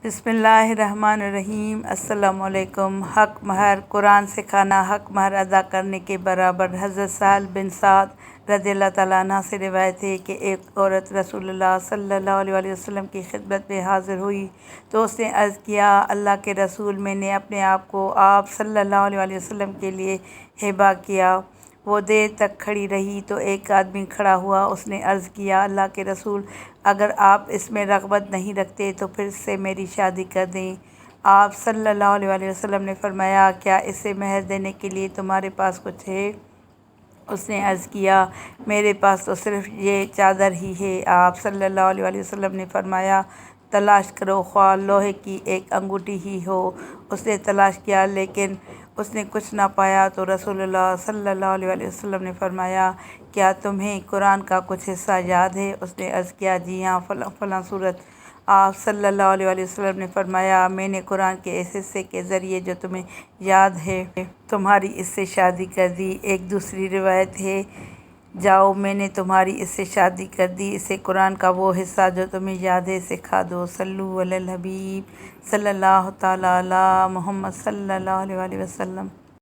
بسم اللہ الرحمن الرحیم۔ السلام علیکم۔ حق مہر قرآن سکھانا حق مہر ادا کرنے کے برابر۔ حضرت سہل بن سعد رضی اللہ تعالیٰ عنہ سے روایت ہے کہ ایک عورت رسول اللہ صلی اللہ علیہ وسلم کی خدمت میں حاضر ہوئی تو اس نے عرض کیا، اللہ کے رسول، میں نے اپنے آپ کو آپ صلی اللہ علیہ وسلم کے لیے ہبہ کیا۔ وہ دیر تک کھڑی رہی تو ایک آدمی کھڑا ہوا۔ اس نے عرض کیا، اللہ کے رسول، اگر آپ اس میں رغبت نہیں رکھتے تو پھر سے میری شادی کر دیں۔ آپ صلی اللہ علیہ وسلم نے فرمایا، کیا اسے مہر دینے کے لیے تمہارے پاس کچھ ہے؟ اس نے عرض کیا، میرے پاس تو صرف یہ چادر ہی ہے۔ آپ صلی اللہ علیہ وسلم نے فرمایا، تلاش کرو، خواہ لوہے کی ایک انگوٹھی ہی ہو۔ اس نے تلاش کیا لیکن اس نے کچھ نہ پایا تو رسول اللہ صلی اللہ علیہ وسلم نے فرمایا، کیا تمہیں قرآن کا کچھ حصہ یاد ہے؟ اس نے عرض کیا، جی ہاں، فلاں فلاں سورت۔ آپ صلی اللہ علیہ وسلم نے فرمایا، میں نے قرآن کے اس حصے کے ذریعے جو تمہیں یاد ہے تمہاری اس سے شادی کر دی۔ ایک دوسری روایت ہے، جاؤ، میں نے تمہاری اس سے شادی کر دی، اسے قرآن کا وہ حصہ جو تمہیں یاد ہے سکھا دو۔ صلو علی الحبیب صلی اللہ تعالیٰ علی محمد صلی اللہ علیہ وسلم۔